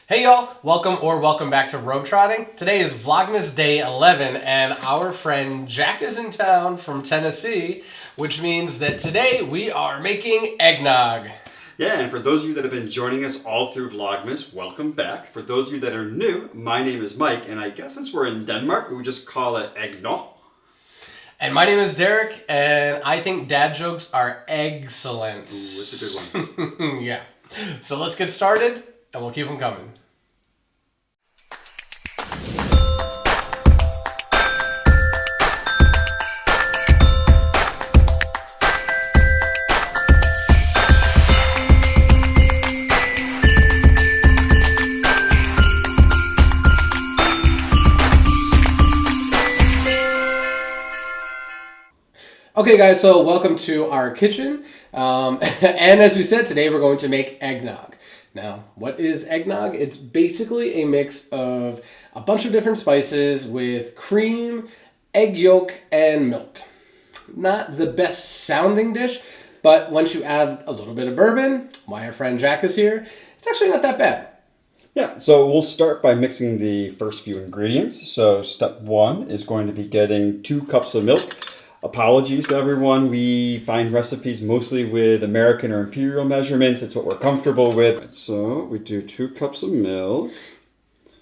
Hey y'all, welcome back to Rogue Trotting. Today is Vlogmas Day 11 and our friend Jack is in town from Tennessee, which means that today we are making eggnog. Yeah, and for those of you that have been joining us all through Vlogmas, welcome back. For those of you that are new, my name is Mike, and I guess since we're in Denmark, we would just call it Eggnog. And my name is Derek, and I think dad jokes are excellent. Ooh, that's a good one. Yeah. So let's get started, and we'll keep them coming. Okay guys, so welcome to our kitchen, and as we said, today we're going to make eggnog. Now, what is eggnog? It's basically a mix of a bunch of different spices with cream, egg yolk, and milk. Not the best sounding dish, but once you add a little bit of bourbon, why our friend Jack is here, it's actually not that bad. Yeah, so we'll start by mixing the first few ingredients. So step one is going to be getting 2 cups of milk. Apologies to everyone, we find recipes mostly with American or imperial measurements. It's what we're comfortable with. So we do 2 cups of milk.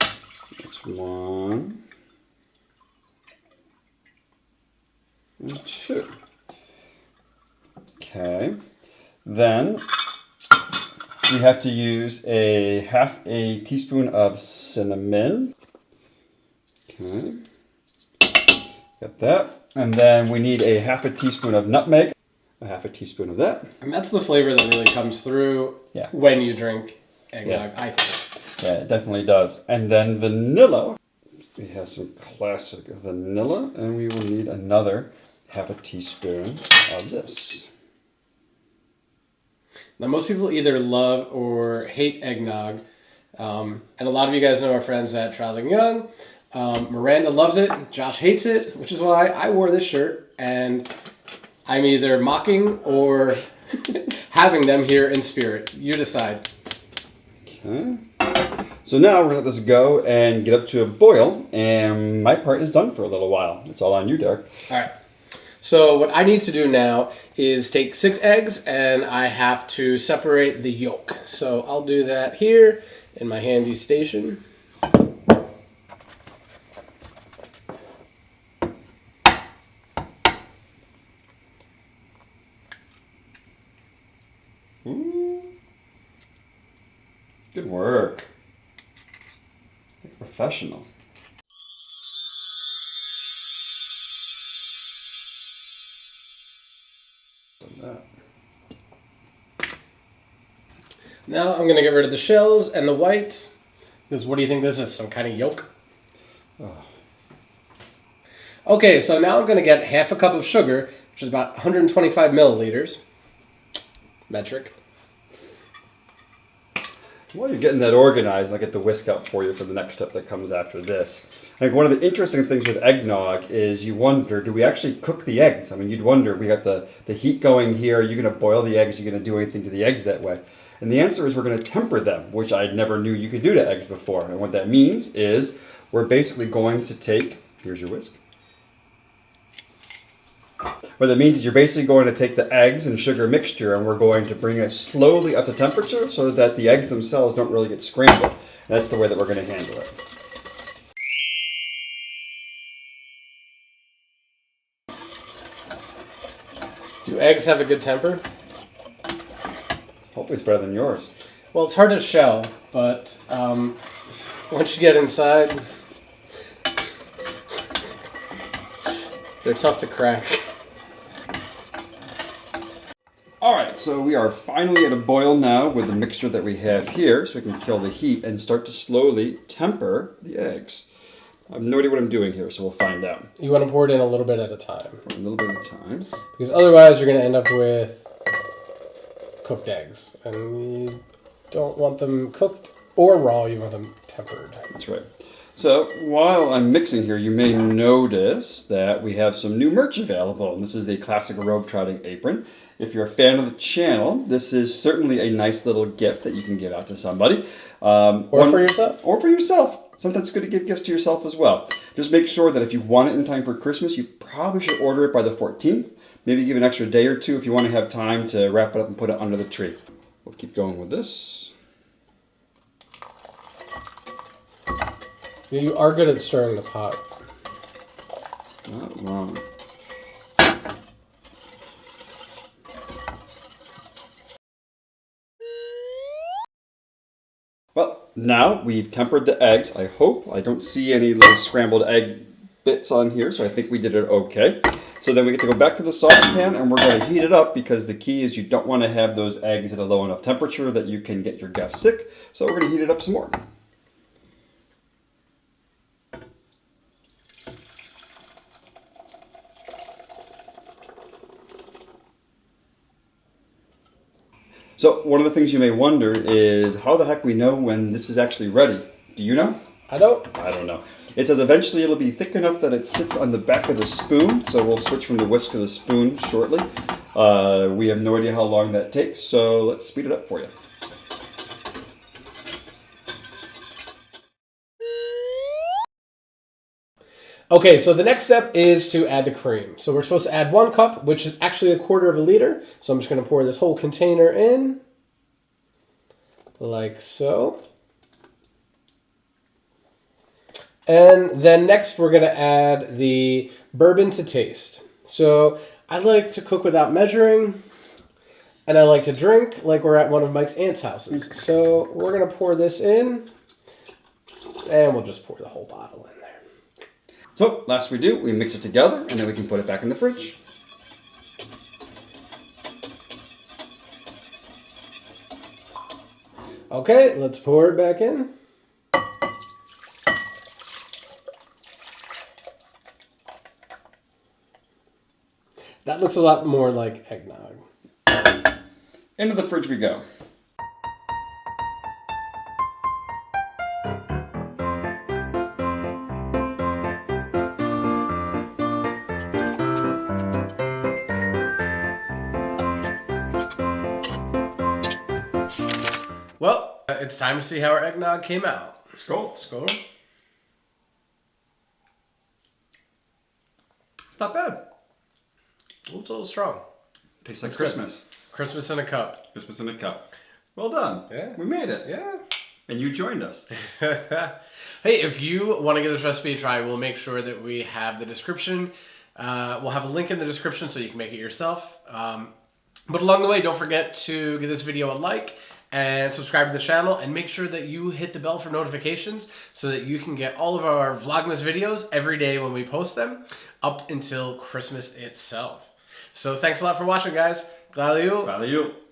That's 1 and 2. Okay, then we have to use a half a teaspoon of cinnamon. Okay, got that. And then we need a half a teaspoon of nutmeg, a half a teaspoon of that. And that's the flavor that really comes through when you drink eggnog, I think. Yeah, it definitely does. And then vanilla. We have some classic vanilla, and we will need another half a teaspoon of this. Now, most people either love or hate eggnog. And a lot of you guys know our friends at Traveling Young. Miranda loves it, Josh hates it, which is why I wore this shirt, and I'm either mocking or having them here in spirit. You decide. Okay. So now we're going to let this go and get up to a boil, and my part is done for a little while. It's all on you, Derek. All right. So what I need to do now is take 6 eggs, and I have to separate the yolk. So I'll do that here in my handy station. Good work. Like a professional. Now I'm going to get rid of the shells and the whites, because what do you think this is, some kind of yolk? Oh. Okay, so now I'm going to get half a cup of sugar, which is about 125 milliliters, metric. While you're getting that organized, I'll get the whisk out for you for the next step that comes after this. I think one of the interesting things with eggnog is you wonder, do we actually cook the eggs? I mean, you'd wonder, we got the heat going here, are you going to boil the eggs, are you going to do anything to the eggs that way? And the answer is we're going to temper them, which I never knew you could do to eggs before. And what that means is we're basically going to take, here's your whisk. What that means is you're basically going to take the eggs and sugar mixture and we're going to bring it slowly up to temperature so that the eggs themselves don't really get scrambled. And that's the way that we're going to handle it. Do eggs have a good temper? Hopefully it's better than yours. Well, it's hard to shell, but once you get inside, they're tough to crack. Alright, so we are finally at a boil now with the mixture that we have here, so we can kill the heat and start to slowly temper the eggs. I have no idea what I'm doing here, so we'll find out. You want to pour it in a little bit at a time. A little bit at a time. Because otherwise you're going to end up with cooked eggs. And you don't want them cooked or raw, you want them tempered. That's right. So while I'm mixing here, you may notice that we have some new merch available. And this is a classic robe trotting apron. If you're a fan of the channel, this is certainly a nice little gift that you can give out to somebody. Or for yourself. Or for yourself. Sometimes it's good to give gifts to yourself as well. Just make sure that if you want it in time for Christmas, you probably should order it by the 14th. Maybe give an extra day or two if you want to have time to wrap it up and put it under the tree. We'll keep going with this. You are good at stirring the pot. Not wrong. Well, now we've tempered the eggs, I hope. I don't see any little scrambled egg bits on here, so I think we did it okay. So then we get to go back to the saucepan and we're going to heat it up because the key is you don't want to have those eggs at a low enough temperature that you can get your guests sick. So we're going to heat it up some more. So one of the things you may wonder is how the heck we know when this is actually ready. Do you know? I don't. I don't know. It says eventually it'll be thick enough that it sits on the back of the spoon. So we'll switch from the whisk to the spoon shortly. We have no idea how long that takes, so let's speed it up for you. Okay, so the next step is to add the cream. So we're supposed to add 1 cup, which is actually 1/4 liter. So I'm just going to pour this whole container in, like so. And then next we're going to add the bourbon to taste. So I like to cook without measuring, and I like to drink like we're at one of Mike's aunt's houses. So we're going to pour this in, and we'll just pour the whole bottle in. So, last we do, we mix it together, and then we can put it back in the fridge. Okay, let's pour it back in. That looks a lot more like eggnog. Into the fridge we go. Well, it's time to see how our eggnog came out. Skål. Skål. It's not bad. Ooh, it's a little strong. Tastes like It's Christmas. Good. Christmas in a cup. Christmas in a cup. Well done. Yeah. We made it. Yeah. And you joined us. Hey, if you want to give this recipe a try, we'll make sure that we have the description. We'll have a link in the description so you can make it yourself. But along the way, don't forget to give this video a like and subscribe to the channel, and make sure that you hit the bell for notifications so that you can get all of our Vlogmas videos every day when we post them up until Christmas itself. So thanks a lot for watching, guys. Glad you. Valeu.